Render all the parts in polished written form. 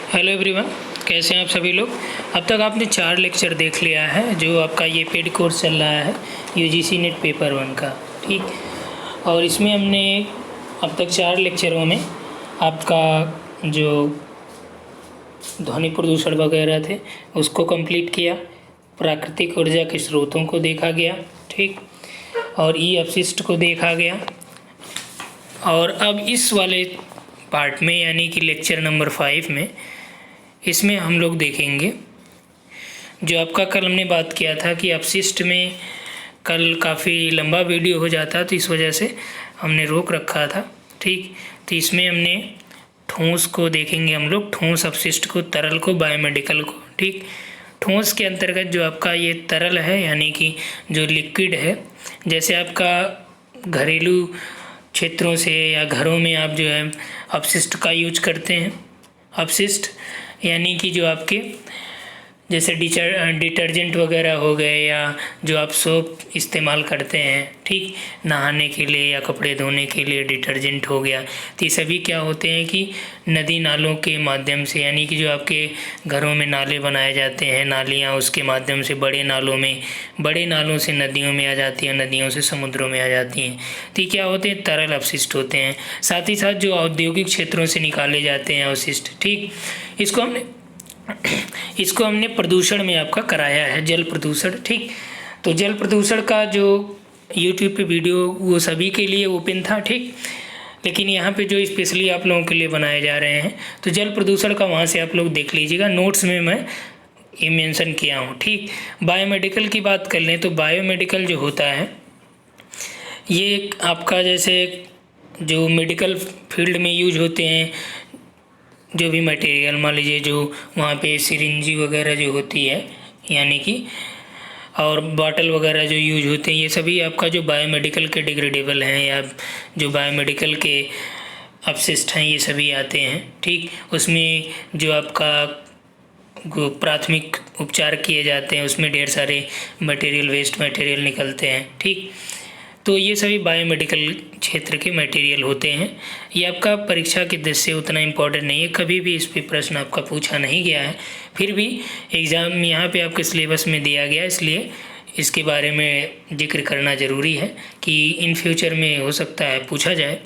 Hello everyone, कैसे हैं आप सभी लोग। अब तक आपने 4 लेक्चर देख लिया है जो आपका ये पेड कोर्स चल रहा है यूजीसी नेट पेपर 1 का। ठीक, और इसमें हमने अब तक 4 लेक्चरों में आपका जो ध्वनि प्रदूषण वगैरह थे उसको कंप्लीट किया, प्राकृतिक ऊर्जा के स्रोतों को देखा गया, ठीक, और ई अपशिष्ट को देखा गया। और अब इस वाले पार्ट में यानी कि लेक्चर नंबर 5 में इसमें हम लोग देखेंगे जो आपका कल हमने बात किया था कि अपशिष्ट में कल काफ़ी लंबा वीडियो हो जाता तो इस वजह से हमने रोक रखा था। ठीक, तो इसमें हमने ठोस को देखेंगे हम लोग, ठोस अपशिष्ट को, तरल को, बायोमेडिकल को। ठीक, ठोस के अंतर्गत जो आपका ये तरल है यानी कि जो लिक्विड है, जैसे आपका घरेलू क्षेत्रों से या घरों में आप जो है अपशिष्ट का यूज करते हैं। अपशिष्ट यानी कि जो आपके जैसे डिटर्जेंट वगैरह हो गए या जो आप सोप इस्तेमाल करते हैं, ठीक, नहाने के लिए या कपड़े धोने के लिए डिटर्जेंट हो गया, तो ये सभी क्या होते हैं कि नदी नालों के माध्यम से, यानी कि जो आपके घरों में नाले बनाए जाते हैं, नालियाँ, उसके माध्यम से बड़े नालों से नदियों में आ जाती हैं, नदियों से समुद्रों में आ जाती हैं, तो ये क्या होते हैं, तरल अपशिष्ट होते हैं। साथ ही साथ जो औद्योगिक क्षेत्रों से निकाले जाते हैं अवशिष्ट, ठीक, इसको हमने प्रदूषण में आपका कराया है, जल प्रदूषण। ठीक, तो जल प्रदूषण का जो यूट्यूब पे वीडियो वो सभी के लिए ओपन था, ठीक, लेकिन यहाँ पे जो स्पेशली आप लोगों के लिए बनाए जा रहे हैं तो जल प्रदूषण का वहाँ से आप लोग देख लीजिएगा, नोट्स में मैं ये मेंशन किया हूँ। ठीक, बायोमेडिकल की बात कर लें तो बायोमेडिकल जो होता है ये आपका जैसे जो मेडिकल फील्ड में यूज होते हैं जो भी मटेरियल, मान लीजिए जो वहाँ पे सिरिंजी वगैरह जो होती है यानी कि, और बॉटल वगैरह जो यूज होते हैं, ये सभी आपका जो बायोमेडिकल के डिग्रेडेबल हैं या जो बायोमेडिकल के अपशिष्ट हैं ये सभी आते हैं। ठीक, उसमें जो आपका प्राथमिक उपचार किए जाते हैं उसमें ढेर सारे मटेरियल, वेस्ट मटेरियल निकलते हैं। ठीक, तो ये सभी बायोमेडिकल क्षेत्र के मटेरियल होते हैं। ये आपका परीक्षा के दृष्टि से उतना इम्पोर्टेंट नहीं है, कभी भी इस पे प्रश्न आपका पूछा नहीं गया है, फिर भी एग्ज़ाम में यहाँ पे आपके सिलेबस में दिया गया, इसलिए इसके बारे में जिक्र करना ज़रूरी है कि इन फ्यूचर में हो सकता है पूछा जाए।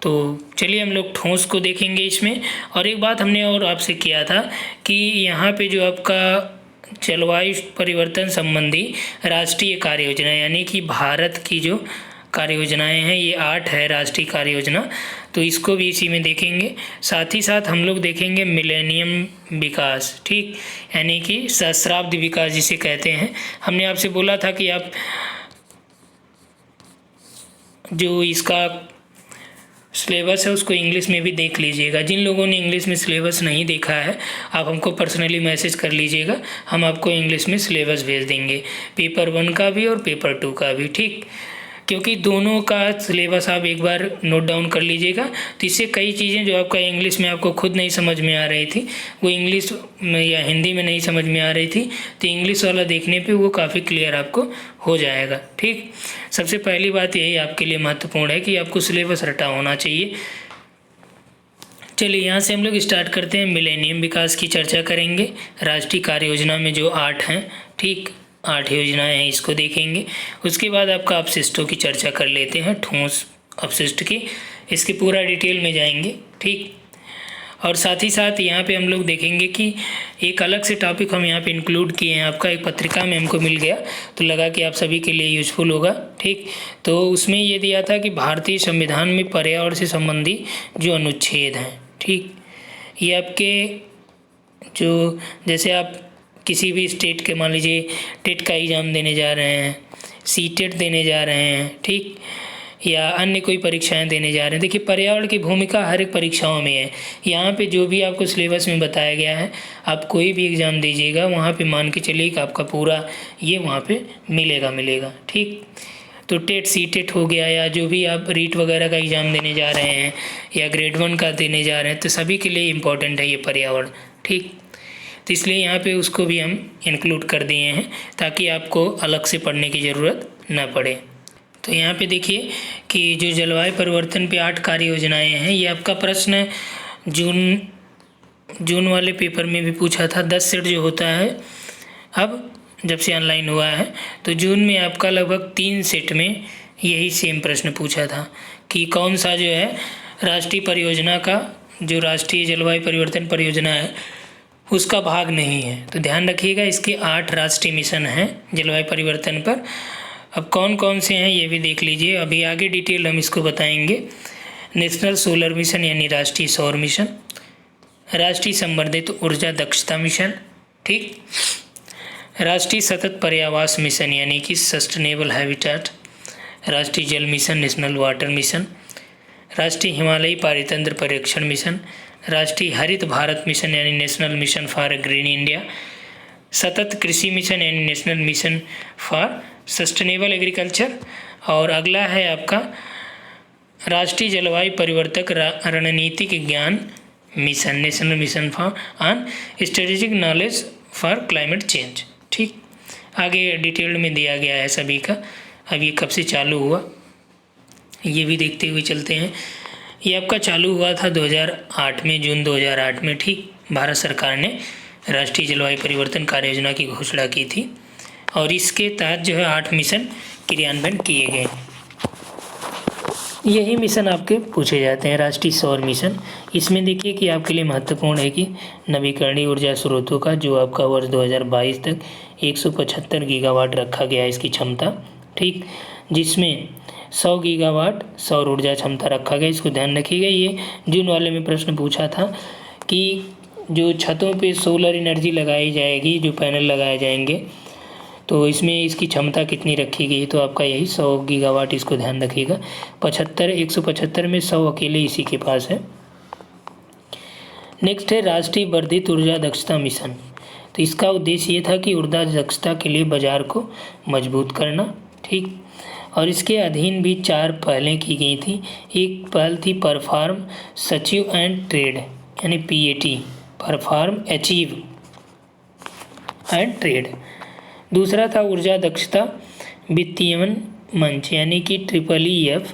तो चलिए हम लोग ठोस को देखेंगे इसमें। और एक बात हमने और आपसे किया था कि यहाँ पे जो आपका जलवायु परिवर्तन संबंधी राष्ट्रीय कार्य योजना यानी कि भारत की जो कार्य योजनाएँ हैं ये 8 है राष्ट्रीय कार्य योजना, तो इसको भी इसी में देखेंगे। साथ ही साथ हम लोग देखेंगे मिलेनियम विकास, ठीक, यानी कि सहस्राब्दी विकास जिसे कहते हैं। हमने आपसे बोला था कि आप जो इसका सिलेबस है उसको इंग्लिश में भी देख लीजिएगा। जिन लोगों ने इंग्लिश में सिलेबस नहीं देखा है आप हमको पर्सनली मैसेज कर लीजिएगा, हम आपको इंग्लिश में सिलेबस भेज देंगे, पेपर 1 का भी और पेपर 2 का भी। ठीक, क्योंकि दोनों का सिलेबस आप एक बार नोट डाउन कर लीजिएगा, तो इससे कई चीज़ें जो आपका इंग्लिश में आपको खुद नहीं समझ में आ रही थी, वो इंग्लिश में या हिंदी में नहीं समझ में आ रही थी, तो इंग्लिश वाला देखने पे वो काफ़ी क्लियर आपको हो जाएगा। ठीक, सबसे पहली बात यही आपके लिए महत्वपूर्ण है कि आपको सिलेबस रटा होना चाहिए। चलिए यहाँ से हम लोग स्टार्ट करते हैं। मिलेनियम विकास की चर्चा करेंगे, राष्ट्रीय कार्य योजना में जो 8 हैं, ठीक, 8 योजनाएं हैं, इसको देखेंगे। उसके बाद आपका अपशिष्टों की चर्चा कर लेते हैं, ठोस अपशिष्ट की, इसके पूरा डिटेल में जाएंगे। ठीक, और साथ ही साथ यहाँ पे हम लोग देखेंगे कि एक अलग से टॉपिक हम यहाँ पे इंक्लूड किए हैं, आपका एक पत्रिका में हमको मिल गया तो लगा कि आप सभी के लिए यूज़फुल होगा। ठीक, तो उसमें ये दिया था कि भारतीय संविधान में पर्यावरण से संबंधी जो अनुच्छेद हैं, ठीक, ये आपके जो जैसे आप किसी भी स्टेट के, मान लीजिए टेट का एग्ज़ाम देने जा रहे हैं, सीटेट देने जा रहे हैं, ठीक, या अन्य कोई परीक्षाएं देने जा रहे हैं, देखिए पर्यावरण की भूमिका हर एक परीक्षाओं में है। यहाँ पे जो भी आपको सिलेबस में बताया गया है, आप कोई भी एग्ज़ाम दीजिएगा वहाँ पे मान के चलिए कि आपका पूरा ये वहाँ पे मिलेगा। ठीक, तो टेट, सीटेट हो गया या जो भी आप रीट वगैरह का एग्ज़ाम देने जा रहे हैं या ग्रेड 1 का देने जा रहे हैं, तो सभी के लिए इम्पोर्टेंट है ये पर्यावरण। ठीक, तो इसलिए यहाँ पे उसको भी हम इंक्लूड कर दिए हैं ताकि आपको अलग से पढ़ने की ज़रूरत ना पड़े। तो यहाँ पे देखिए कि जो जलवायु परिवर्तन पे 8 कार्य योजनाएं हैं, ये आपका प्रश्न जून जून वाले पेपर में भी पूछा था 10 सेट जो होता है, अब जब से ऑनलाइन हुआ है तो जून में आपका लगभग 3 सेट में यही सेम प्रश्न पूछा था कि कौन सा जो है राष्ट्रीय परियोजना का, जो राष्ट्रीय जलवायु परिवर्तन परियोजना है उसका भाग नहीं है। तो ध्यान रखिएगा, इसके 8 राष्ट्रीय मिशन हैं जलवायु परिवर्तन पर। अब कौन कौन से हैं ये भी देख लीजिए, अभी आगे डिटेल हम इसको बताएंगे। नेशनल सोलर मिशन यानी राष्ट्रीय सौर मिशन, राष्ट्रीय संवर्धित ऊर्जा दक्षता मिशन, ठीक, राष्ट्रीय सतत पर्यावास मिशन यानी कि सस्टेनेबल हैबिटेट, राष्ट्रीय जल मिशन नेशनल वाटर मिशन, राष्ट्रीय हिमालयी पारितंत्र परिरक्षण मिशन, राष्ट्रीय हरित भारत मिशन यानी national mission for green India, सतत कृषि मिशन यानी national mission for sustainable agriculture, और अगला है आपका राष्ट्रीय जलवायु परिवर्तक रणनीतिक ज्ञान mission, national mission for on strategic knowledge for climate change. ठीक, आगे डिटेल्ड में दिया गया है सभी का। अब ये कब से चालू हुआ ये भी देखते हुए चलते हैं। ये आपका चालू हुआ था 2008 में, जून 2008 में। ठीक, भारत सरकार ने राष्ट्रीय जलवायु परिवर्तन कार्य योजना की घोषणा की थी और इसके तहत जो है 8 मिशन क्रियान्वयन किए गए। यही मिशन आपके पूछे जाते हैं। राष्ट्रीय सौर मिशन, इसमें देखिए कि आपके लिए महत्वपूर्ण है कि नवीकरणीय ऊर्जा स्रोतों का जो आपका वर्ष 2022 तक 175 गीगावाट रखा गया है इसकी क्षमता, ठीक, जिसमें 100 गीगावाट सौर ऊर्जा क्षमता रखा गया। इसको ध्यान रखिएगा। ये जून वाले में प्रश्न पूछा था कि जो छतों पे सोलर एनर्जी लगाई जाएगी, जो पैनल लगाए जाएंगे, तो इसमें इसकी क्षमता कितनी रखी गई, तो आपका यही 100 गीगावाट, इसको ध्यान रखिएगा। 175 में 100 अकेले इसी के पास है। नेक्स्ट है राष्ट्रीय वर्धित ऊर्जा दक्षता मिशन। तो इसका उद्देश्य ये था कि ऊर्जा दक्षता के लिए बाजार को मजबूत करना, ठीक, और इसके अधीन भी 4 पहलें की गई थी। एक पहल थी परफॉर्म, सचीव एंड ट्रेड यानी PAT, perform, achieve and trade. दूसरा था ऊर्जा दक्षता वित्तीयन मंच यानी कि EEEF,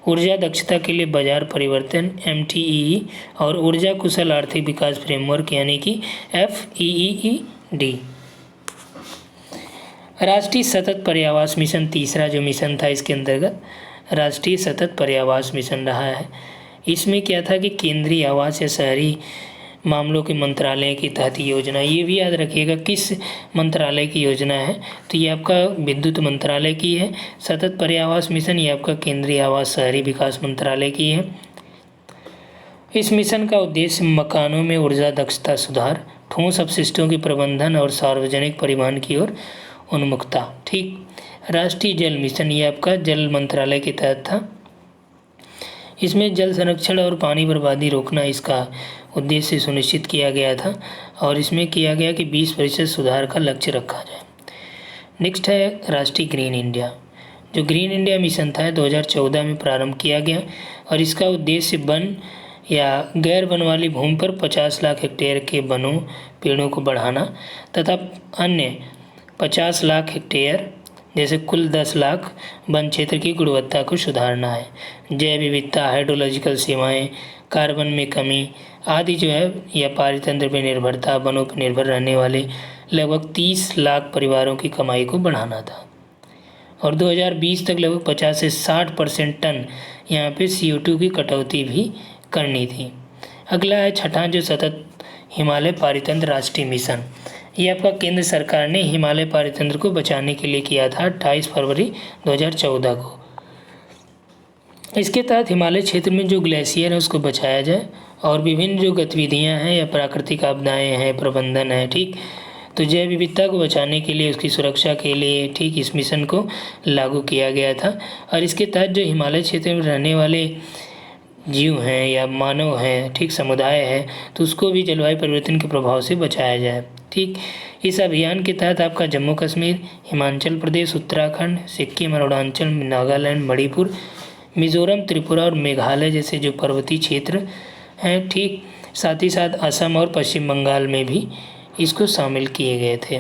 ऊर्जा दक्षता के लिए बाजार परिवर्तन MTEE, और ऊर्जा कुशल आर्थिक विकास फ्रेमवर्क यानी कि FEED। राष्ट्रीय सतत पर्यावास मिशन, तीसरा जो मिशन था इसके अंतर्गत राष्ट्रीय सतत पर्यावास मिशन रहा है। इसमें क्या था कि केंद्रीय आवास या शहरी मामलों के मंत्रालय के तहत योजना, ये भी याद रखिएगा किस मंत्रालय की योजना है, तो ये आपका विद्युत मंत्रालय की है। सतत पर्यावास मिशन ये आपका केंद्रीय आवास शहरी विकास मंत्रालय की है। इस मिशन का उद्देश्य मकानों में ऊर्जा दक्षता सुधार, ठोस अपशिष्टों के प्रबंधन और सार्वजनिक परिवहन की ओर उन्मुखता, ठीक। राष्ट्रीय जल मिशन ये आपका जल मंत्रालय के तहत था। इसमें जल संरक्षण और पानी बर्बादी रोकना इसका उद्देश्य सुनिश्चित किया गया था और इसमें किया गया कि 20% सुधार का लक्ष्य रखा जाए। नेक्स्ट है राष्ट्रीय ग्रीन इंडिया। जो ग्रीन इंडिया मिशन था 2014 में प्रारंभ किया गया और इसका उद्देश्य वन या गैर वन वाली भूमि पर 50 लाख हेक्टेयर के वनों पेड़ों को बढ़ाना तथा अन्य 50 लाख हेक्टेयर जैसे कुल 10 लाख वन क्षेत्र की गुणवत्ता को सुधारना है। जैव विविधता, हाइड्रोलॉजिकल सेवाएं, कार्बन में कमी आदि जो है या पारितंत्र पर निर्भरता, वनों पर निर्भर रहने वाले लगभग 30 लाख परिवारों की कमाई को बढ़ाना था और 2020 तक लगभग 50 से 60% टन यहाँ पे CO2 की कटौती भी करनी थी। अगला है छठा जो सतत हिमालय पारितंत्र राष्ट्रीय मिशन। ये आपका केंद्र सरकार ने हिमालय पारितंत्र को बचाने के लिए किया था 28 फरवरी 2014 को। इसके तहत हिमालय क्षेत्र में जो ग्लेशियर है उसको बचाया जाए और विभिन्न जो गतिविधियां हैं या प्राकृतिक आपदाएं हैं, प्रबंधन है, ठीक, तो जैव विविधता को बचाने के लिए, उसकी सुरक्षा के लिए, ठीक, इस मिशन को लागू किया गया था। और इसके तहत जो हिमालय क्षेत्र में रहने वाले जीव हैं या मानव हैं, ठीक, समुदाय है, तो उसको भी जलवायु परिवर्तन के प्रभाव से बचाया जाए, ठीक। इस अभियान के तहत आपका जम्मू कश्मीर, हिमाचल प्रदेश, उत्तराखंड, सिक्किम, अरुणाचल, नागालैंड, मणिपुर, मिजोरम, त्रिपुरा और मेघालय जैसे जो पर्वतीय क्षेत्र हैं, ठीक, साथ ही साथ असम और पश्चिम बंगाल में भी इसको शामिल किए गए थे।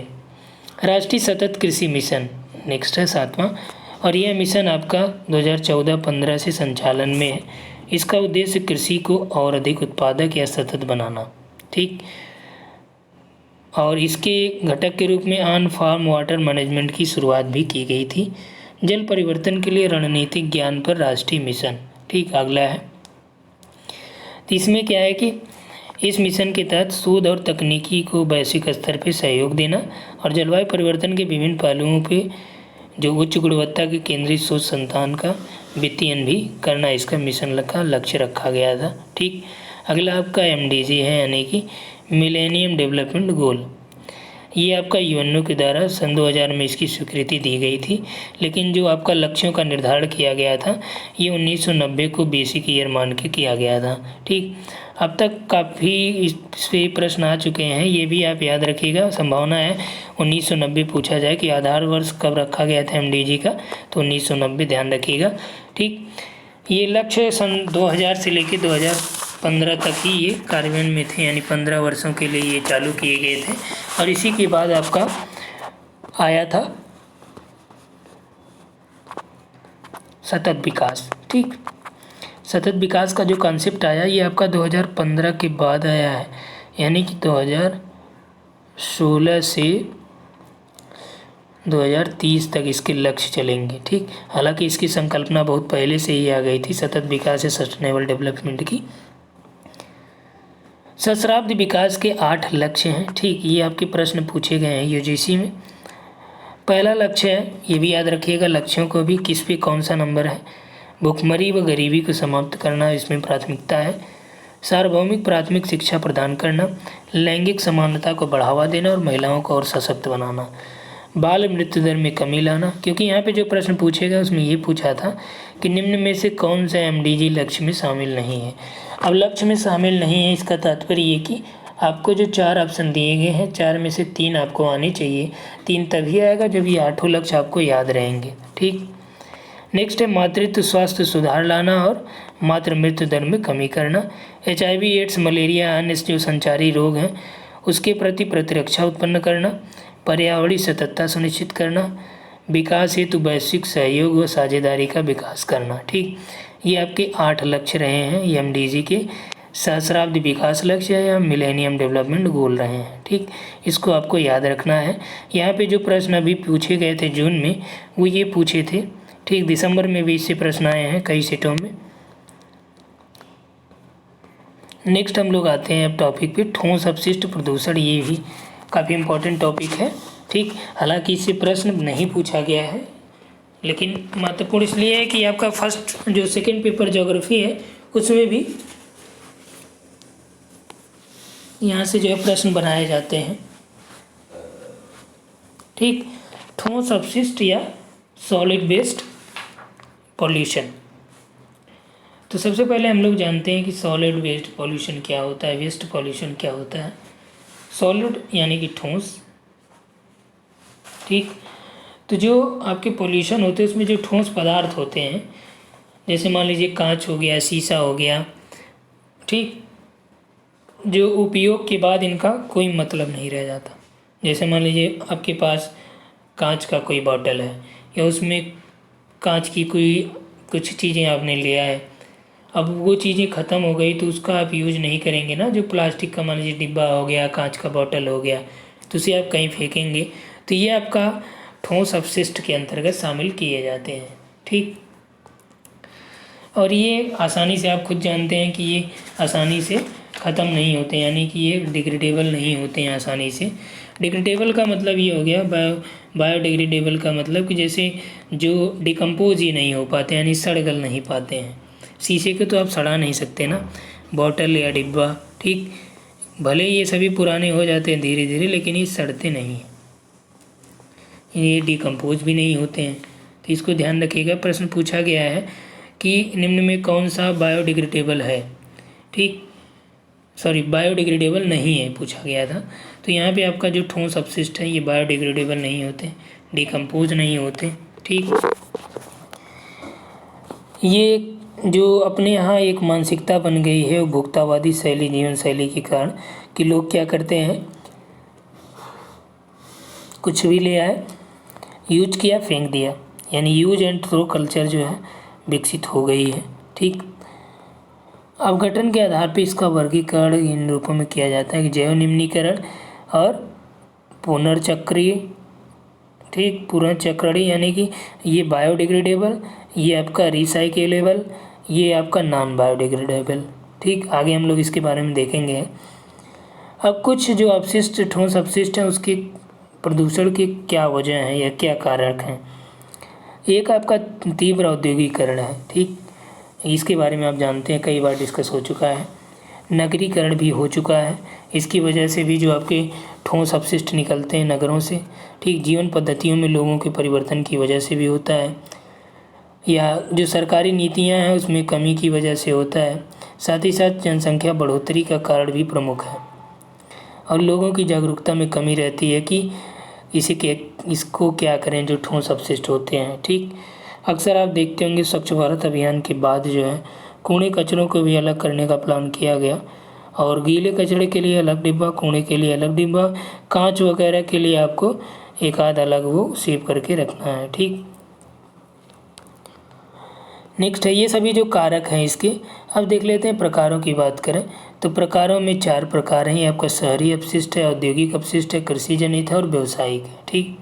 राष्ट्रीय सतत कृषि मिशन नेक्स्ट है 7वां और यह मिशन आपका 2014-15 से संचालन में है। इसका उद्देश्य कृषि को और अधिक उत्पादक या सतत बनाना, ठीक। और इसके घटक के रूप में ऑन फार्म वाटर मैनेजमेंट की शुरुआत भी की गई थी। जल परिवर्तन के लिए रणनीतिक ज्ञान पर राष्ट्रीय मिशन, ठीक। अगला है, तो इसमें क्या है कि इस मिशन के तहत शोध और तकनीकी को वैश्विक स्तर पर सहयोग देना और जलवायु परिवर्तन के विभिन्न पहलुओं पे जो उच्च गुणवत्ता के केंद्रीय शोध संस्थान का वित्तीयन भी करना इसका मिशन का लक्ष्य रखा गया था, ठीक। अगला आपका MDG है, यानी कि मिलेनियम डेवलपमेंट गोल। ये आपका यूएनओ के द्वारा सन 2000 में इसकी स्वीकृति दी गई थी, लेकिन जो आपका लक्ष्यों का निर्धारण किया गया था ये 1990 को बेसिक ईयर मान के किया गया था, ठीक। अब तक काफ़ी इस पे प्रश्न आ चुके हैं, ये भी आप याद रखिएगा। संभावना है 1990 पूछा जाए कि आधार वर्ष कब रखा गया था MDG का, तो 1990 ध्यान रखिएगा, ठीक। ये लक्ष्य सन 2000 से लेकर 2015 तक ही ये कार्यान्वयन में थे, यानी 15 वर्षों के लिए ये चालू किए गए थे। और इसी के बाद आपका आया था सतत विकास, ठीक। सतत विकास का जो कॉन्सेप्ट आया ये आपका 2015 के बाद आया है, यानी कि 2016 से 2030 तक इसके लक्ष्य चलेंगे, ठीक। हालांकि इसकी संकल्पना बहुत पहले से ही आ गई थी, सतत विकास या सस्टेनेबल डेवलपमेंट की। सहस्राब्दी विकास के 8 लक्ष्य हैं, ठीक। ये आपके प्रश्न पूछे गए हैं UGC में। पहला लक्ष्य है, ये भी याद रखिएगा लक्ष्यों को भी, किस पे कौन सा नंबर है। भुखमरी व गरीबी को समाप्त करना इसमें प्राथमिकता है। सार्वभौमिक प्राथमिक शिक्षा प्रदान करना, लैंगिक समानता को बढ़ावा देना और महिलाओं को और सशक्त बनाना, बाल मृत्यु दर में कमी लाना। क्योंकि यहाँ पे जो प्रश्न पूछेगा उसमें ये पूछा था कि निम्न में से कौन सा MDG लक्ष्य में शामिल नहीं है। अब लक्ष्य में शामिल नहीं है इसका तात्पर्य ये कि आपको जो 4 ऑप्शन दिए गए हैं 4 में से 3 आपको आने चाहिए। 3 तभी आएगा जब ये 8 लक्ष्य आपको याद रहेंगे, ठीक। नेक्स्ट है मातृत्व स्वास्थ्य सुधार लाना और मातृ मृत्यु दर में कमी करना। HIV एड्स मलेरिया अन्य जो संचारी रोग हैं उसके प्रति प्रतिरक्षा उत्पन्न करना, पर्यावरणीय सततता सुनिश्चित करना, विकास हेतु वैश्विक सहयोग व साझेदारी का विकास करना, ठीक। ये आपके 8 लक्ष्य रहे हैं, ये MDG के सहस्राब्दी विकास लक्ष्य या मिलेनियम डेवलपमेंट गोल रहे हैं, ठीक। इसको आपको याद रखना है। यहाँ पे जो प्रश्न अभी पूछे गए थे जून में वो ये पूछे थे, ठीक। दिसंबर में भी इससे प्रश्न आए हैं कई सेटों में। नेक्स्ट हम लोग आते हैं अब टॉपिक पे ठोस अपशिष्ट प्रदूषण। ये भी काफ़ी इम्पोर्टेंट टॉपिक है, ठीक। हालांकि इससे प्रश्न नहीं पूछा गया है, लेकिन महत्वपूर्ण इसलिए है कि आपका फर्स्ट जो सेकंड पेपर ज्योग्राफी है उसमें भी यहाँ से जो है प्रश्न बनाए जाते हैं, ठीक। ठोस अपशिष्ट या सॉलिड वेस्ट पॉल्यूशन। तो सबसे पहले हम लोग जानते हैं कि सॉलिड वेस्ट पॉल्यूशन क्या होता है, वेस्ट पॉल्यूशन क्या होता है। सॉलिड यानी कि ठोस, ठीक। तो जो आपके पॉल्यूशन होते हैं उसमें जो ठोस पदार्थ होते हैं, जैसे मान लीजिए कांच हो गया, शीशा हो गया, ठीक, जो उपयोग के बाद इनका कोई मतलब नहीं रह जाता। जैसे मान लीजिए आपके पास कांच का कोई बॉटल है या उसमें कांच की कोई कुछ चीज़ें आपने लिया है, अब वो चीज़ें ख़त्म हो गई तो उसका आप यूज नहीं करेंगे ना। जो प्लास्टिक का मान लीजिए डिब्बा हो गया, कांच का बॉटल हो गया, तो उसे आप कहीं फेंकेंगे, तो ये आपका ठोस अपशिष्ट के अंतर्गत शामिल किए जाते हैं, ठीक। और ये आसानी से आप खुद जानते हैं कि ये आसानी से ख़त्म नहीं होते, यानी कि ये डिग्रेडेबल नहीं होते हैं आसानी से। डिग्रेडेबल का मतलब ये हो गया, बायोडिग्रेडेबल का मतलब कि जैसे जो डिकम्पोज ही नहीं हो पाते, यानी सड़ गल नहीं पाते हैं। शीशे को तो आप सड़ा नहीं सकते ना, बॉटल या डिब्बा, ठीक। भले ये सभी पुराने हो जाते हैं धीरे धीरे, लेकिन ये सड़ते नहीं हैं, ये डिकम्पोज भी नहीं होते हैं। तो इसको ध्यान रखिएगा। प्रश्न पूछा गया है कि निम्न में कौन सा बायोडिग्रेडेबल है, ठीक, सॉरी बायोडिग्रेडेबल नहीं है पूछा गया था। तो यहाँ पे आपका जो ठोस अपशिष्ट है ये बायोडिग्रेडेबल नहीं होते, डिकम्पोज नहीं होते, ठीक। ये जो अपने यहाँ एक मानसिकता बन गई है उपभोक्तावादी शैली, जीवन शैली के कारण, कि लोग क्या करते हैं, कुछ भी ले आए, यूज किया, फेंक दिया, यानी यूज एंड थ्रो कल्चर जो है विकसित हो गई है, ठीक। अपघटन के आधार पर इसका वर्गीकरण इन रूपों में किया जाता है कि जैव निम्नीकरण और पुनर्चक्रीय, ठीक, पुनर्चक्रणीय यानी कि ये बायोडिग्रेडेबल, ये आपका रिसाइकेलेबल, ये आपका नॉन बायोडिग्रेडेबल। ठीक, आगे हम लोग इसके बारे में देखेंगे। अब कुछ जो अपशिष्ट, ठोस अपशिष्ट हैं, उसके प्रदूषण की क्या वजह है या क्या कारक हैं। एक आपका तीव्र औद्योगिकरण है, ठीक, इसके बारे में आप जानते हैं, कई बार डिस्कस हो चुका है। नगरीकरण भी हो चुका है, इसकी वजह से भी जो आपके ठोस अपशिष्ट निकलते हैं नगरों से, ठीक, जीवन पद्धतियों में लोगों के परिवर्तन की वजह से भी होता है, या जो सरकारी नीतियां हैं उसमें कमी की वजह से होता है। साथ ही साथ जनसंख्या बढ़ोतरी का कारण भी प्रमुख है और लोगों की जागरूकता में कमी रहती है कि इसको क्या करें जो ठोस अपशिष्ट होते हैं। ठीक, अक्सर आप देखते होंगे स्वच्छ भारत अभियान के बाद जो है कूड़े कचरों को भी अलग करने का प्लान किया गया और गीले कचरे के लिए अलग डिब्बा, कूड़े के लिए अलग डिब्बा, कांच वगैरह के लिए आपको एक आध अलग वो सेव करके रखना है। ठीक, नेक्स्ट है ये सभी जो कारक हैं इसके। अब देख लेते हैं प्रकारों की बात करें तो प्रकारों में 4 प्रकार हैं। आपका शहरी अपशिष्ट है, औद्योगिक अपशिष्ट है, कृषि जनित है और व्यावसायिक है। ठीक,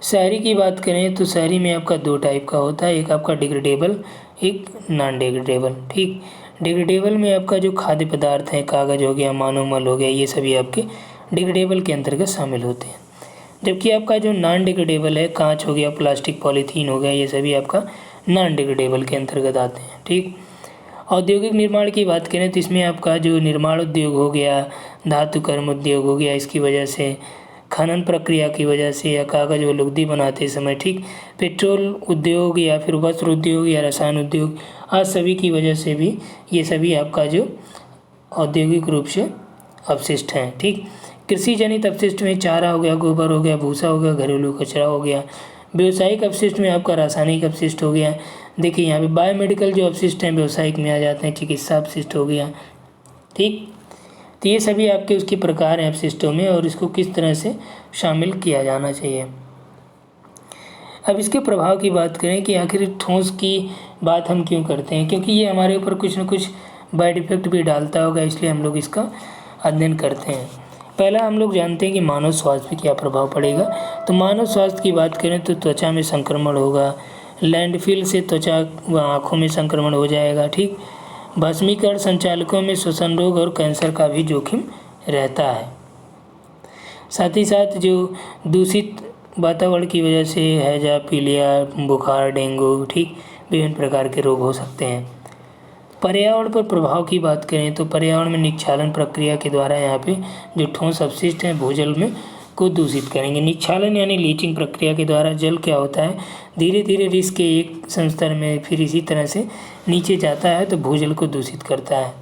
शहरी की बात करें तो शहरी में आपका 2 टाइप का होता है, एक आपका डिग्रेडेबल, एक नॉन डिग्रेडेबल। ठीक, डिग्रेडेबल में आपका जो खाद्य पदार्थ हैं, कागज़ हो गया, मानव मल हो गया, ये सभी आपके डिग्रेडेबल के अंतर्गत शामिल होते हैं। जबकि आपका जो नॉन डिग्रेडेबल है, कांच हो गया, प्लास्टिक, पॉलीथीन हो गया, ये सभी आपका नॉन डिग्रेडेबल के अंतर्गत आते हैं। ठीक, औद्योगिक निर्माण की बात करें तो इसमें आपका जो निर्माण उद्योग हो गया, धातु कर्म उद्योग हो गया, इसकी वजह से, खनन प्रक्रिया की वजह से, या कागज़ व लुगदी बनाते समय, ठीक, पेट्रोल उद्योग या फिर वस्त्र उद्योग या रसायन उद्योग, आज सभी की वजह से भी ये सभी आपका जो औद्योगिक रूप से अपशिष्ट हैं। ठीक, कृषि जनित अपशिष्ट में चारा हो गया, गोबर हो गया, भूसा हो गया, घरेलू कचरा हो गया। व्यावसायिक अपशिष्ट में आपका रासायनिक अपशिष्ट हो गया। देखिए यहाँ पे बायोमेडिकल जो अपशिष्ट हैं व्यावसायिक में आ जाते हैं, चिकित्सा अपशिष्ट हो गया। ठीक, तो ये सभी आपके उसके प्रकार हैं अपशिष्टों में और इसको किस तरह से शामिल किया जाना चाहिए। अब इसके प्रभाव की बात करें कि आखिर ठोस की बात हम क्यों करते हैं, क्योंकि ये हमारे ऊपर कुछ न कुछ बैड इफेक्ट भी डालता होगा, इसलिए हम लोग इसका अध्ययन करते हैं। पहला हम लोग जानते हैं कि मानव स्वास्थ्य पर क्या प्रभाव पड़ेगा। तो मानव स्वास्थ्य की बात करें तो त्वचा में संक्रमण होगा, लैंडफिल से त्वचा व आँखों में संक्रमण हो जाएगा। ठीक, भस्मीकरण संचालकों में श्वसन रोग और कैंसर का भी जोखिम रहता है। साथ ही साथ जो दूषित वातावरण की वजह से हैजा, पीलिया, बुखार, डेंगू, ठीक, विभिन्न प्रकार के रोग हो सकते हैं। पर्यावरण पर प्रभाव की बात करें तो पर्यावरण में निक्षालन प्रक्रिया के द्वारा यहाँ पे जो ठोस अपशिष्ट हैं भूजल में को दूषित करेंगे। निक्षालन यानी लीचिंग प्रक्रिया के द्वारा जल क्या होता है, धीरे धीरे रिस के एक संस्तर में फिर इसी तरह से नीचे जाता है तो भूजल को दूषित करता है।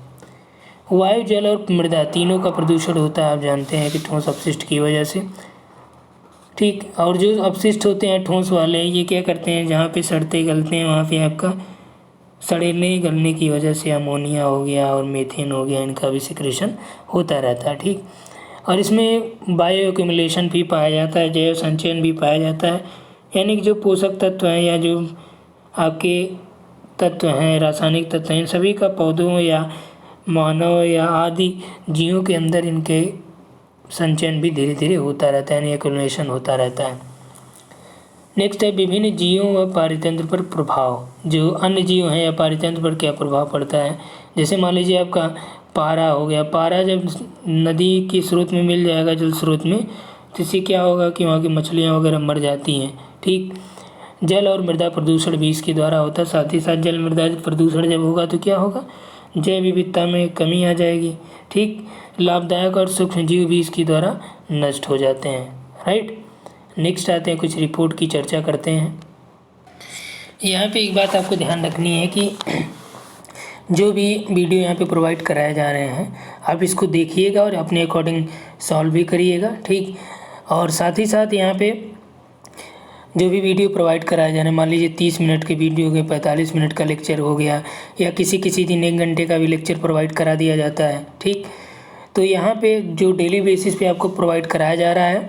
वायु, जल और मृदा तीनों का प्रदूषण होता है, आप जानते हैं कि ठोस अपशिष्ट की वजह से। ठीक, और जो अपशिष्ट होते हैं ठोस वाले, ये क्या करते हैं, जहाँ पे सड़ते गलते हैं वहाँ पे आपका सड़ने गलने की वजह से अमोनिया हो गया और मीथेन हो गया, इनका भी सिक्रेशन होता रहता है। ठीक, और इसमें बायो एक्यूमुलेशन भी पाया जाता है, जैव संचयन भी पाया जाता है, यानी कि जो पोषक तत्व हैं या जो आपके तत्व हैं, रासायनिक तत्व हैं, सभी का पौधों या मानव या आदि जीवों के अंदर इनके संचयन भी धीरे धीरे होता रहता है, यानी एक्यूमुलेशन होता रहता है। नेक्स्ट है विभिन्न जीवों व पारितंत्र पर प्रभाव। जो अन्य जीव हैं या पारितंत्र पर क्या प्रभाव पड़ता है, जैसे मान लीजिए आपका पारा हो गया। पारा जब नदी के स्रोत में मिल जाएगा, जल स्रोत में, तो इससे क्या होगा कि वहाँ की मछलियाँ वगैरह मर जाती हैं। ठीक, जल और मृदा प्रदूषण भी इसके द्वारा होता है। साथ ही साथ जल मृदा प्रदूषण जब होगा तो क्या होगा, जैव विविधता में कमी आ जाएगी। ठीक, लाभदायक और सूक्ष्म जीव भी इसके द्वारा नष्ट हो जाते हैं। राइट, नेक्स्ट आते हैं, कुछ रिपोर्ट की चर्चा करते हैं। यहाँ पे एक बात आपको ध्यान रखनी है कि जो भी वीडियो यहाँ पे प्रोवाइड कराए जा रहे हैं आप इसको देखिएगा और अपने अकॉर्डिंग सॉल्व भी करिएगा। ठीक, और साथ ही साथ यहाँ पे जो भी वीडियो प्रोवाइड कराए जा रहे हैं, मान लीजिए 30 मिनट के वीडियो हो गए, 45 मिनट का लेक्चर हो गया, या किसी दिन 1 घंटे का भी लेक्चर प्रोवाइड करा दिया जाता है। ठीक, तो यहाँ पे जो डेली बेसिस पे आपको प्रोवाइड कराया जा रहा है,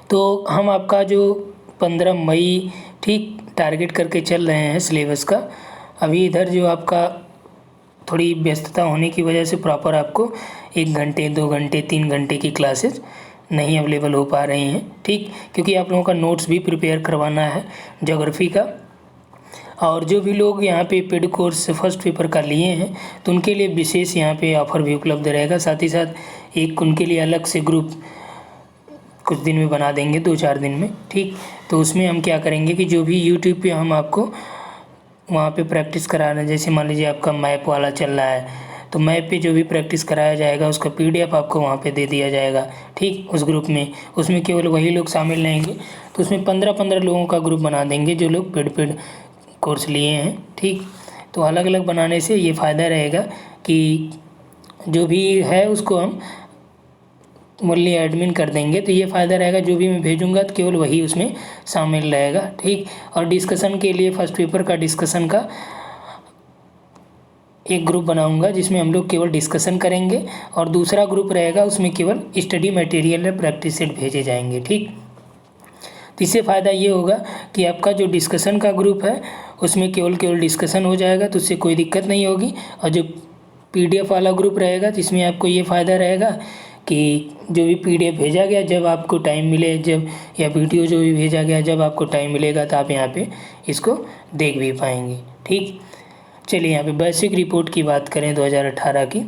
तो हम आपका जो 15 मई ठीक टारगेट करके चल रहे हैं सिलेबस का। अभी इधर जो आपका थोड़ी व्यस्तता होने की वजह से प्रॉपर आपको 1 घंटे 2 घंटे 3 घंटे की क्लासेस नहीं अवेलेबल हो पा रही हैं, ठीक, क्योंकि आप लोगों का नोट्स भी प्रिपेयर करवाना है ज्योग्राफी का। और जो भी लोग यहाँ पे पेड कोर्स फर्स्ट पेपर का लिए हैं तो उनके लिए विशेष यहाँ पे ऑफ़र भी उपलब्ध रहेगा। साथ ही साथ एक उनके लिए अलग से ग्रुप कुछ दिन में बना देंगे, 2-4 दिन में, ठीक। तो उसमें हम क्या करेंगे कि जो भी यूट्यूब पे हम आपको वहाँ पे प्रैक्टिस करा रहे हैं, जैसे मान लीजिए आपका मैप वाला चल रहा है तो मैप पे जो भी प्रैक्टिस कराया जाएगा उसका PDF आपको वहाँ पे दे दिया जाएगा, ठीक, उस ग्रुप में। उसमें केवल वही लोग शामिल रहेंगे, तो उसमें 15-15 लोगों का ग्रुप बना देंगे जो लोग पेड कोर्स लिए हैं, ठीक। तो अलग अलग बनाने से ये फ़ायदा रहेगा कि जो भी है उसको हम ओनली एडमिन कर देंगे, तो ये फ़ायदा रहेगा जो भी मैं भेजूंगा तो केवल वही उसमें शामिल रहेगा, ठीक। और डिस्कशन के लिए फर्स्ट पेपर का डिस्कशन का एक ग्रुप बनाऊंगा जिसमें हम लोग केवल डिस्कशन करेंगे और दूसरा ग्रुप रहेगा उसमें केवल स्टडी मटेरियल और प्रैक्टिस सेट भेजे जाएंगे, ठीक। तो इससे फ़ायदा ये होगा कि आपका जो डिस्कशन का ग्रुप है उसमें केवल डिस्कशन हो जाएगा, तो उससे कोई दिक्कत नहीं होगी। और जो PDF वाला ग्रुप रहेगा तो इसमें आपको ये फ़ायदा रहेगा कि जो भी PDF भेजा गया जब आपको टाइम मिले, जब या वीडियो जो भी भेजा गया जब आपको टाइम मिलेगा तो आप यहाँ पे इसको देख भी पाएंगे, ठीक। चलिए यहाँ पे बेसिक रिपोर्ट की बात करें 2018 की,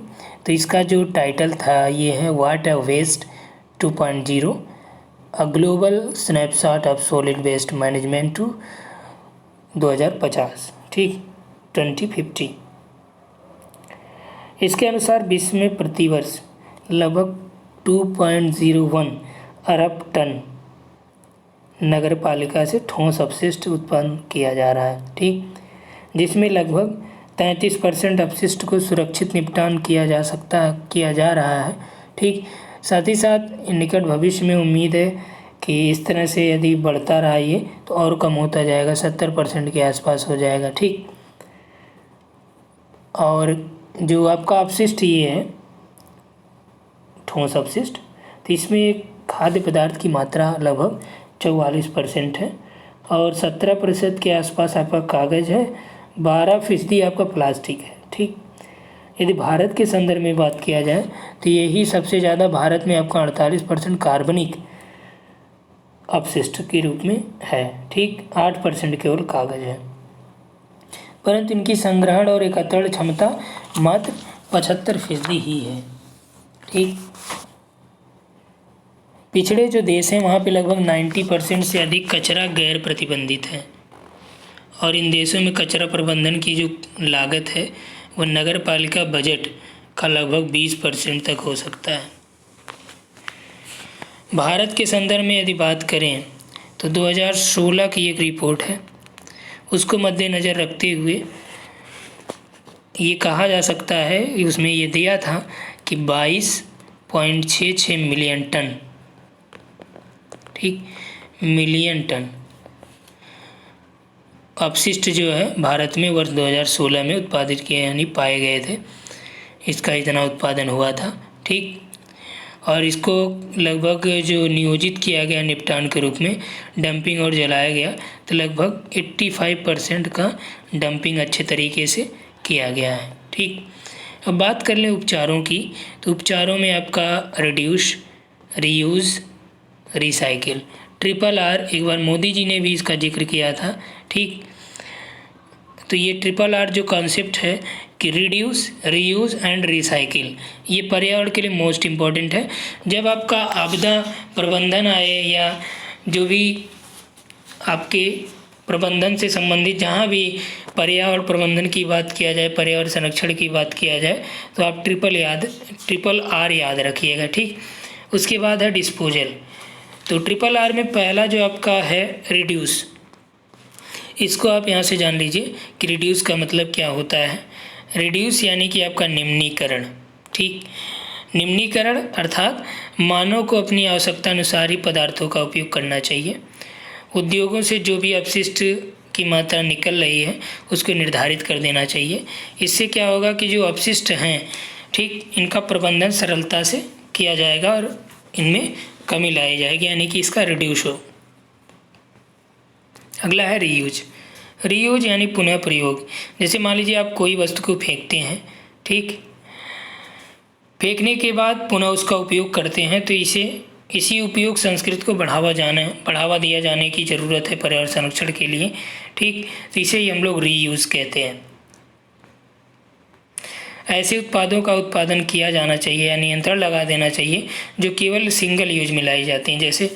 तो इसका जो टाइटल था ये है what a waste 2.0 a global snapshot of solid waste management to 2050, ठीक, 2050। इसके अनुसार विश्व में प्रतिवर्ष लगभग 2.01 अरब टन नगर पालिका से ठोस अपशिष्ट उत्पन्न किया जा रहा है, ठीक, जिसमें लगभग 33% अपशिष्ट को सुरक्षित निपटान किया जा रहा है, ठीक। साथ ही साथ निकट भविष्य में उम्मीद है कि इस तरह से यदि बढ़ता रहा ये तो और कम होता जाएगा, 70% के आसपास हो जाएगा, ठीक। और जो आपका अपशिष्ट ये है ठोस अपशिष्ट, तो इसमें खाद्य पदार्थ की मात्रा लगभग 44% है और 17% के आसपास आपका कागज़ है, 12% आपका प्लास्टिक है, ठीक। यदि भारत के संदर्भ में बात किया जाए तो यही सबसे ज़्यादा भारत में आपका 48% कार्बनिक अपशिष्ट के रूप में है, ठीक, 8% केवल कागज़ है, परंतु इनकी संग्रहण और एकत्रण क्षमता मात्र 75% ही है, ठीक। पिछड़े जो देश हैं वहाँ पे लगभग 90% से अधिक कचरा गैर प्रतिबंधित है और इन देशों में कचरा प्रबंधन की जो लागत है वह नगर पालिका बजट का लगभग 20% तक हो सकता है। भारत के संदर्भ में यदि बात करें तो 2016 की एक रिपोर्ट है, उसको मद्देनज़र रखते हुए ये कहा जा सकता है, उसमें ये दिया था कि 22.66 मिलियन टन, ठीक, मिलियन टन अपशिष्ट जो है भारत में वर्ष 2016 में उत्पादित किए यानी पाए गए थे, इसका इतना उत्पादन हुआ था, ठीक। और इसको लगभग जो नियोजित किया गया निपटान के रूप में डंपिंग और जलाया गया तो लगभग 85% का डंपिंग अच्छे तरीके से किया गया है, ठीक। अब बात कर लें उपचारों की, तो उपचारों में आपका रिड्यूस, रीयूज़, रिसाइकिल, RRR, एक बार मोदी जी ने भी इसका जिक्र किया था, ठीक। तो ये RRR जो कॉन्सेप्ट है कि रिड्यूस, रीयूज़ एंड रिसाइकिल, ये पर्यावरण के लिए मोस्ट इम्पॉर्टेंट है। जब आपका आपदा प्रबंधन आए या जो भी आपके प्रबंधन से संबंधित जहाँ भी पर्यावरण प्रबंधन की बात किया जाए, पर्यावरण संरक्षण की बात किया जाए तो आप RRR याद रखिएगा, ठीक। उसके बाद है डिस्पोजल, तो RRR में पहला जो आपका है रिड्यूस, इसको आप यहाँ से जान लीजिए कि रिड्यूस का मतलब क्या होता है। रिड्यूस यानी कि आपका निम्नीकरण, ठीक। निम्नीकरण अर्थात मानव को अपनी आवश्यकता अनुसार ही पदार्थों का उपयोग करना चाहिए। उद्योगों से जो भी अपशिष्ट की मात्रा निकल रही है उसको निर्धारित कर देना चाहिए। इससे क्या होगा कि जो अपशिष्ट हैं, ठीक, इनका प्रबंधन सरलता से किया जाएगा और इनमें कमी लाई जाएगी, यानी कि इसका रिड्यूस हो। अगला है रीयूज। रीयूज यानी पुनः प्रयोग। जैसे मान लीजिए आप कोई वस्तु को फेंकते हैं, ठीक। फेंकने के बाद पुनः उसका उपयोग करते हैं, तो इसी उपयोग संस्कृत को बढ़ावा दिया जाने की ज़रूरत है पर्यावरण संरक्षण के लिए। ठीक, तो इसे ही हम लोग रीयूज़ कहते हैं। ऐसे उत्पादों का उत्पादन किया जाना चाहिए या नियंत्रण लगा देना चाहिए जो केवल सिंगल यूज में लाई जाती हैं। जैसे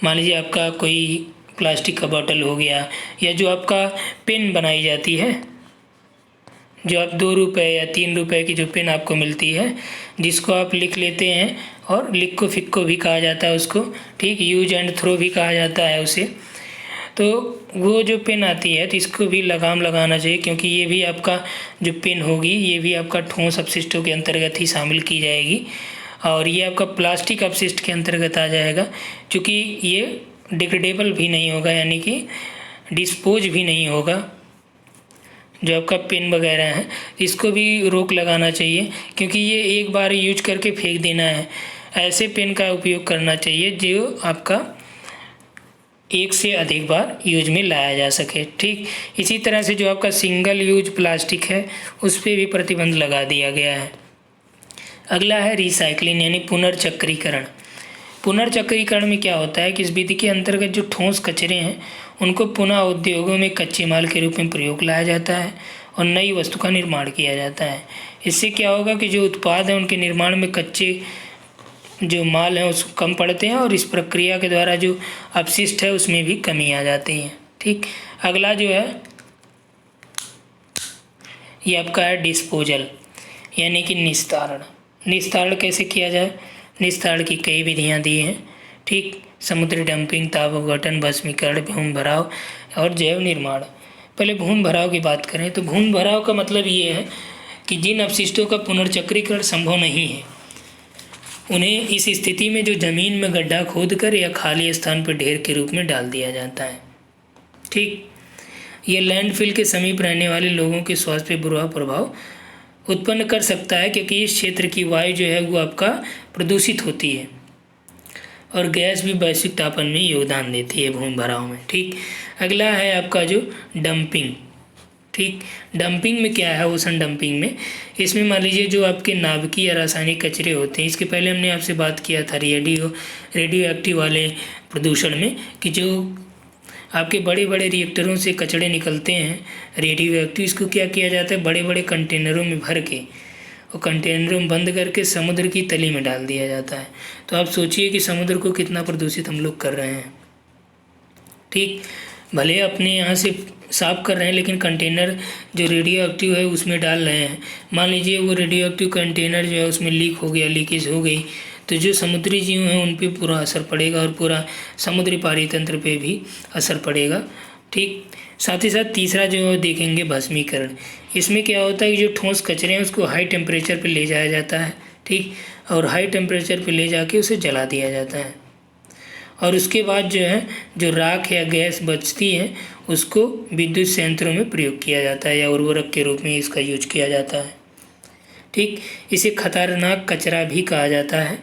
मान लीजिए आपका कोई प्लास्टिक का बॉटल हो गया, या जो आपका पेन बनाई जाती है, जो आप 2 रुपये या 3 रुपये की जो पेन आपको मिलती है, जिसको आप लिख लेते हैं, और लिक्को फिक्को भी कहा जाता है उसको, ठीक, यूज एंड थ्रो भी कहा जाता है उसे। तो वो जो पेन आती है तो इसको भी लगाम लगाना चाहिए, क्योंकि ये भी आपका जो पेन होगी ये भी आपका ठोस अपशिष्टों के अंतर्गत ही शामिल की जाएगी, और ये आपका प्लास्टिक अपशिष्ट के अंतर्गत आ जाएगा, क्योंकि ये डिग्रेडेबल भी नहीं होगा, यानी कि डिस्पोज भी नहीं होगा। जो आपका पेन वगैरह है इसको भी रोक लगाना चाहिए, क्योंकि ये एक बार यूज करके फेंक देना है। ऐसे पेन का उपयोग करना चाहिए जो आपका एक से अधिक बार यूज में लाया जा सके। ठीक, इसी तरह से जो आपका सिंगल यूज प्लास्टिक है उस पर भी प्रतिबंध लगा दिया गया है। अगला है रिसाइकलिंग यानी पुनर्चक्रीकरण। पुनर्चक्रीकरण में क्या होता है कि इस विधि के अंतर्गत जो ठोस कचरे हैं उनको पुनः उद्योगों में कच्चे माल के रूप में प्रयोग लाया जाता है और नई वस्तु का निर्माण किया जाता है। इससे क्या होगा कि जो उत्पाद हैं उनके निर्माण में कच्चे जो माल हैं उसको कम पड़ते हैं, और इस प्रक्रिया के द्वारा जो अपशिष्ट है उसमें भी कमी आ जाती है। ठीक, अगला जो है ये आपका है डिस्पोजल यानी कि निस्तारण। निस्तारण कैसे किया जाए? निस्तारण की कई विधियां दी हैं। ठीक, समुद्री डंपिंग, ताप अपघटन, भस्मीकरण, भूमि भराव और जैव निर्माण। पहले भूमि भराव की बात करें तो भूमि भराव का मतलब ये है कि जिन अपशिष्टों का पुनर्चक्रीकरण संभव नहीं है उन्हें इस स्थिति में जो ज़मीन में गड्ढा खोदकर या खाली स्थान पर ढेर के रूप में डाल दिया जाता है। ठीक, ये लैंडफिल के समीप रहने वाले लोगों के स्वास्थ्य पर बुरा प्रभाव उत्पन्न कर सकता है, क्योंकि इस क्षेत्र की वायु जो है वो आपका प्रदूषित होती है और गैस भी वैश्विक तापन में योगदान देती है भूमि भराव में। ठीक, अगला है आपका जो डंपिंग। ठीक, डंपिंग में क्या है? ओशन डंपिंग में इसमें मान लीजिए जो आपके नाभिकीय या रासायनिक कचरे होते हैं, इसके पहले हमने आपसे बात किया था रेडियो एक्टिव वाले प्रदूषण में, कि जो आपके बड़े बड़े रिएक्टरों से कचरे निकलते हैं रेडियो एक्टिव, इसको क्या किया जाता है बड़े बड़े कंटेनरों में भर के और कंटेनरों में बंद करके समुद्र की तली में डाल दिया जाता है। तो आप सोचिए कि समुद्र को कितना प्रदूषित हम लोग कर रहे हैं। ठीक, भले अपने यहाँ से साफ कर रहे हैं लेकिन कंटेनर जो रेडियो एक्टिव है उसमें डाल रहे हैं। मान लीजिए वो रेडियो एक्टिव कंटेनर जो है उसमें लीक हो गया, लीकेज हो गई, तो जो समुद्री जीव हैं उन पे पूरा असर पड़ेगा और पूरा समुद्री पारितंत्र पे भी असर पड़ेगा। ठीक, साथ ही साथ तीसरा जो देखेंगे भस्मीकरण। इसमें क्या होता है कि जो ठोस कचरे हैं उसको हाई टेम्परेचर पे ले जाया जाता है। ठीक, और हाई टेम्परेचर पे ले जाके उसे जला दिया जाता है, और उसके बाद जो है जो राख या गैस बचती है उसको विद्युत संयंत्रों में प्रयोग किया जाता है या उर्वरक के रूप में इसका यूज किया जाता है। ठीक, इसे खतरनाक कचरा भी कहा जाता है।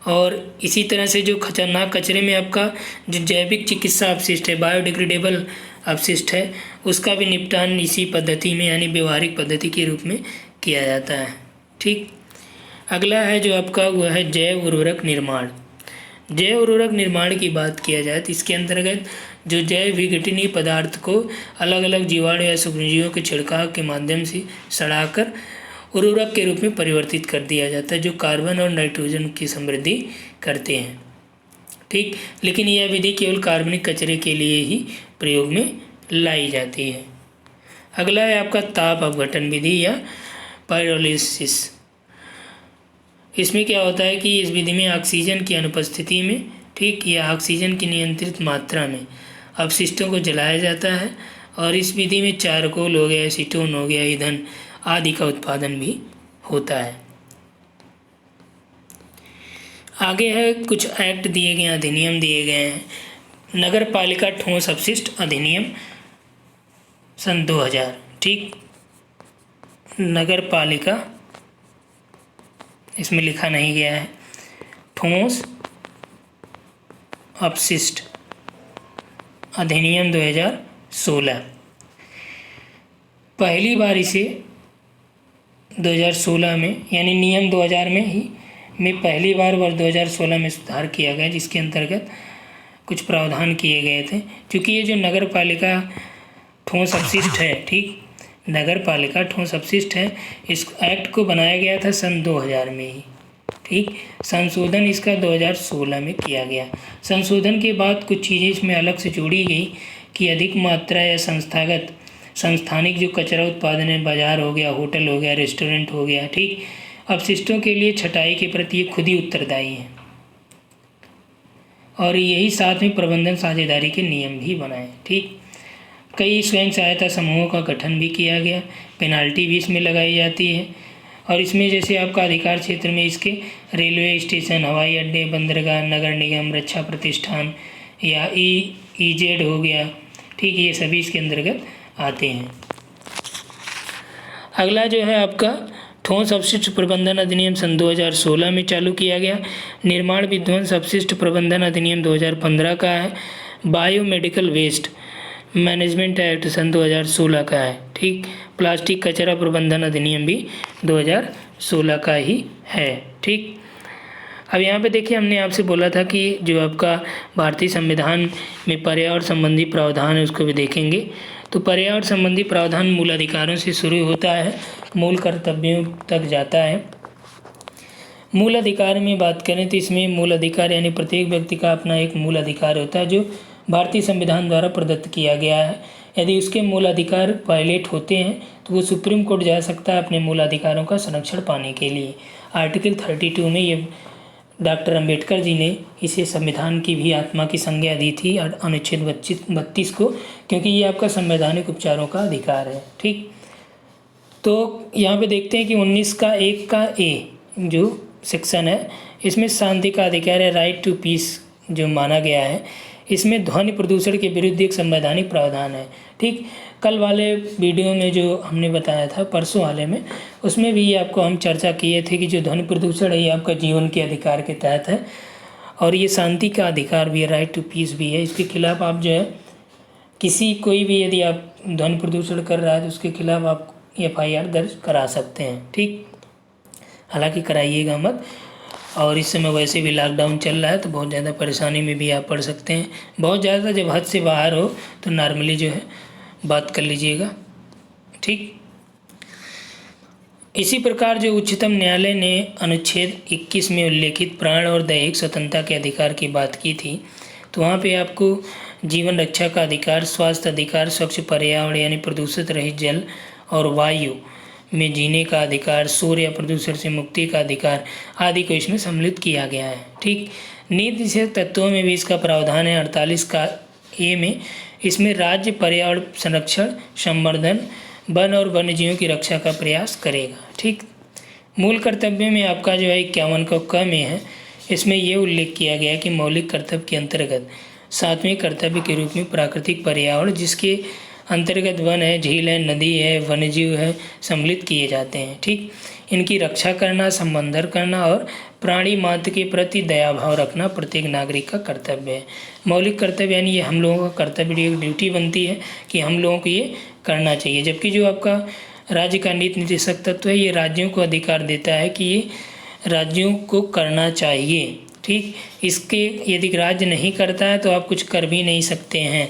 और इसी तरह से जो खतरनाक कचरे में आपका जो जैविक चिकित्सा अपशिष्ट है, बायोडिग्रेडेबल अपशिष्ट है, उसका भी निपटान इसी पद्धति में यानी व्यवहारिक पद्धति के रूप में किया जाता है। ठीक, अगला है जो आपका वो है जैव उर्वरक निर्माण। जैव उर्वरक निर्माण की बात किया जाए तो इसके अंतर्गत जो जैव विघटनीय पदार्थ को अलग अलग जीवाणु या सूक्ष्मजीवों के छिड़काव के माध्यम से सड़ाकर उर्वरक के रूप में परिवर्तित कर दिया जाता है, जो कार्बन और नाइट्रोजन की समृद्धि करते हैं। ठीक, लेकिन यह विधि केवल कार्बनिक कचरे के लिए ही प्रयोग में लाई जाती है। अगला है आपका ताप अपघटन विधि या पायरोलिसिस। इसमें क्या होता है कि इस विधि में ऑक्सीजन की अनुपस्थिति में, ठीक, या ऑक्सीजन की नियंत्रित मात्रा में अपशिष्टों को जलाया जाता है, और इस विधि में चारकोल हो गया, एसीटोन हो गया, ईंधन आदि का उत्पादन भी होता है। आगे है कुछ एक्ट दिए गए, अधिनियम दिए गए हैं। नगर पालिका ठोस अपशिष्ट अधिनियम सन 2000। ठीक, नगर पालिका, इसमें लिखा नहीं गया है, ठोस अपशिष्ट अधिनियम 2016। पहली बार इसे 2016 में, यानी नियम 2000 में पहली बार वर्ष 2016 में सुधार किया गया, जिसके अंतर्गत कुछ प्रावधान किए गए थे। क्योंकि ये जो नगर पालिका ठोस अपशिष्ट है, ठीक, नगर पालिका ठोस अपशिष्ट है, इस एक्ट को बनाया गया था सन 2000 में ही, ठीक। संशोधन इसका 2016 में किया गया। संशोधन के बाद कुछ चीज़ें इसमें अलग से जोड़ी गई कि अधिक मात्रा या संस्थानिक जो कचरा उत्पादन है, बाजार हो गया, होटल हो गया, रेस्टोरेंट हो गया, ठीक, अपशिष्टों के लिए छटाई के प्रति ये खुद ही उत्तरदायी हैं। और यही साथ में प्रबंधन साझेदारी के नियम भी बनाए, ठीक। कई स्वयं सहायता समूहों का गठन भी किया गया, पेनाल्टी भी इसमें लगाई जाती है। और इसमें जैसे आपका अधिकार क्षेत्र में इसके रेलवे स्टेशन, हवाई अड्डे, बंदरगाह, नगर निगम, रक्षा प्रतिष्ठान या ईजेड हो गया, ठीक, ये सभी इसके अंतर्गत आते हैं। अगला जो है आपका ठोस अपशिष्ट प्रबंधन अधिनियम सन 2016 में चालू किया गया। निर्माण विध्वंस अपशिष्ट प्रबंधन अधिनियम 2015 का है। बायोमेडिकल वेस्ट मैनेजमेंट एक्ट सन 2016 का है, ठीक। प्लास्टिक कचरा प्रबंधन अधिनियम भी 2016 का ही है, ठीक। अब यहाँ पे देखिए, हमने आपसे बोला था कि जो आपका भारतीय संविधान में पर्यावरण संबंधी प्रावधान है उसको भी देखेंगे। तो पर्यावरण संबंधी प्रावधान मूल अधिकारों से शुरू होता है, मूल कर्तव्यों तक जाता है। मूल अधिकार में बात करें तो इसमें मूल अधिकार यानी प्रत्येक व्यक्ति का अपना एक मूल अधिकार होता है जो भारतीय संविधान द्वारा प्रदत्त किया गया है। यदि उसके मूल अधिकार वायलेट होते हैं तो वो सुप्रीम कोर्ट जा सकता है अपने मूल अधिकारों का संरक्षण पाने के लिए। आर्टिकल 32 में ये डॉक्टर अंबेडकर जी ने इसे संविधान की भी आत्मा की संज्ञा दी थी अनुच्छेद 32 को, क्योंकि ये आपका संवैधानिक उपचारों का अधिकार है, ठीक। तो यहाँ पे देखते हैं कि 19 का 1 का ए जो सेक्शन है, इसमें शांति का अधिकार है, राइट टू पीस जो माना गया है। इसमें ध्वनि प्रदूषण के विरुद्ध एक संवैधानिक प्रावधान है, ठीक। कल वाले वीडियो में जो हमने बताया था, परसों वाले में, उसमें भी ये आपको हम चर्चा किए थे कि जो ध्वनि प्रदूषण है ये आपका जीवन के अधिकार के तहत है और ये शांति का अधिकार भी है, राइट टू पीस भी है। इसके खिलाफ आप जो है कोई भी यदि आप ध्वनि प्रदूषण कर रहा है तो उसके खिलाफ आप FIR दर्ज करा सकते हैं, ठीक। हालांकि कराइएगा मत। और इस समय वैसे भी लॉकडाउन चल रहा है तो बहुत ज़्यादा परेशानी में भी आप पड़ सकते हैं। बहुत ज़्यादा जब हद से बाहर हो तो नॉर्मली जो है बात कर लीजिएगा, ठीक। इसी प्रकार जो उच्चतम न्यायालय ने अनुच्छेद 21 में उल्लेखित प्राण और दैहिक स्वतंत्रता के अधिकार की बात की थी, तो वहाँ पे आपको जीवन रक्षा का अधिकार, स्वास्थ्य अधिकार, स्वच्छ पर्यावरण यानी प्रदूषित रहित जल और वायु में जीने का अधिकार, शोर या प्रदूषण से मुक्ति का अधिकार आदि को इसमें सम्मिलित किया गया है, ठीक। नीति से तत्वों में भी इसका प्रावधान है 48 का ए में। इसमें राज्य पर्यावरण संरक्षण, संवर्धन, वन और वन्यजीवों की रक्षा का प्रयास करेगा, ठीक। मूल कर्तव्य में आपका जो है 51 का क में है, इसमें ये उल्लेख किया गया है कि मौलिक कर्तव्य के अंतर्गत 7वें कर्तव्य के रूप में प्राकृतिक पर्यावरण, जिसके अंतर्गत वन है, झील है, नदी है, वन्यजीव है, सम्मिलित किए जाते हैं, ठीक। इनकी रक्षा करना, संवर्धन करना और प्राणी मात्र के प्रति दया भाव रखना प्रत्येक नागरिक का कर्तव्य है। मौलिक कर्तव्य यानी ये हम लोगों का कर्तव्य, एक ड्यूटी बनती है कि हम लोगों को ये करना चाहिए। जबकि जो आपका राज्य का नीति निर्देशक तत्व है ये राज्यों को अधिकार देता है कि ये राज्यों को करना चाहिए, ठीक। इसके यदि राज्य नहीं करता है तो आप कुछ कर भी नहीं सकते हैं,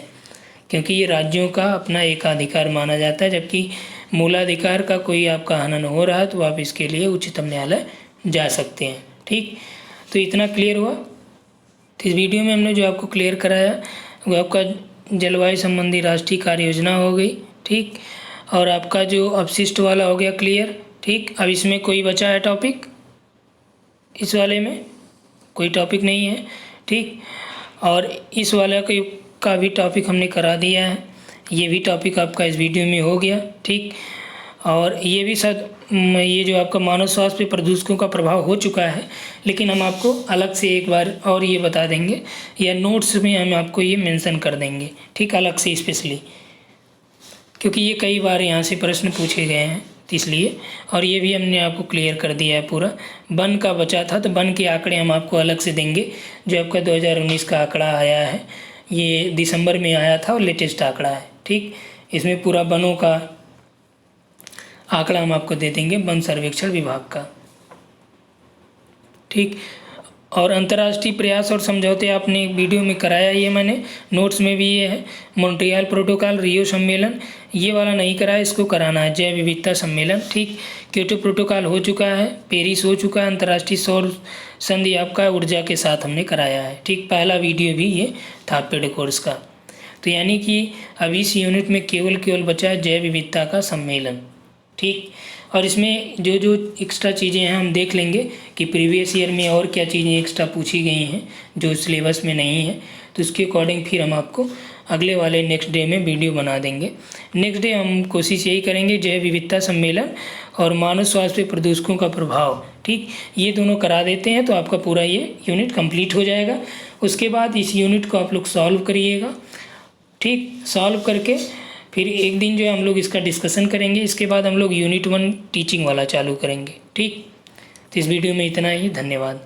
क्योंकि ये राज्यों का अपना एकाधिकार माना जाता है। जबकि मूलाधिकार का कोई आपका हनन हो रहा है तो आप इसके लिए उच्चतम न्यायालय जा सकते हैं, ठीक। तो इतना क्लियर हुआ। तो इस वीडियो में हमने जो आपको क्लियर कराया वो आपका जलवायु संबंधी राष्ट्रीय कार्य योजना हो गई, ठीक। और आपका जो अपशिष्ट वाला हो गया क्लियर, ठीक। अब इसमें कोई बचा है टॉपिक? इस वाले में कोई टॉपिक नहीं है, ठीक। और इस वाला का भी टॉपिक हमने करा दिया है, ये भी टॉपिक आपका इस वीडियो में हो गया, ठीक। और ये भी ये जो आपका मानव स्वास्थ्य पे प्रदूषकों का प्रभाव हो चुका है, लेकिन हम आपको अलग से एक बार और ये बता देंगे या नोट्स में हम आपको ये मेंशन कर देंगे, ठीक, अलग से स्पेशली, क्योंकि ये कई बार यहाँ से प्रश्न पूछे गए हैं इसलिए। और ये भी हमने आपको क्लियर कर दिया है पूरा। वन का बचा था तो वन के आंकड़े हम आपको अलग से देंगे। जो आपका 2019 का आंकड़ा आया है ये दिसंबर में आया था और लेटेस्ट आंकड़ा है, ठीक। इसमें पूरा वनों का आंकड़ा हम आपको दे देंगे वन सर्वेक्षण विभाग का। ठीक, और अंतर्राष्ट्रीय प्रयास और समझौते आपने वीडियो में कराया, ये मैंने नोट्स में भी ये है। मॉन्ट्रियल प्रोटोकॉल, रियो सम्मेलन, ये वाला नहीं कराया, इसको कराना है, जैव विविधता सम्मेलन। ठीक, क्योटो प्रोटोकॉल हो चुका है, पेरिस हो चुका है, अंतर्राष्ट्रीय सौर संधि आपका ऊर्जा के साथ हमने कराया है। ठीक, पहला वीडियो भी ये था पेड कोर्स का। तो यानी कि अभी इस यूनिट में केवल बचा है जैव विविधता का सम्मेलन। ठीक, और इसमें जो जो एक्स्ट्रा चीज़ें हैं हम देख लेंगे कि प्रीवियस ईयर में और क्या चीज़ें एक्स्ट्रा पूछी गई हैं जो सिलेबस में नहीं है, तो उसके अकॉर्डिंग फिर हम आपको अगले वाले नेक्स्ट डे में वीडियो बना देंगे। नेक्स्ट डे हम कोशिश यही करेंगे जैव विविधता सम्मेलन और मानव स्वास्थ्य पे प्रदूषकों का प्रभाव। ठीक, ये दोनों करा देते हैं तो आपका पूरा ये यूनिट कंप्लीट हो जाएगा। उसके बाद इस यूनिट को आप लोग सॉल्व करिएगा। ठीक, सॉल्व करके फिर एक दिन जो है हम लोग इसका डिस्कशन करेंगे। इसके बाद हम लोग यूनिट 1 टीचिंग वाला चालू करेंगे। ठीक, तो इस वीडियो में इतना ही, धन्यवाद।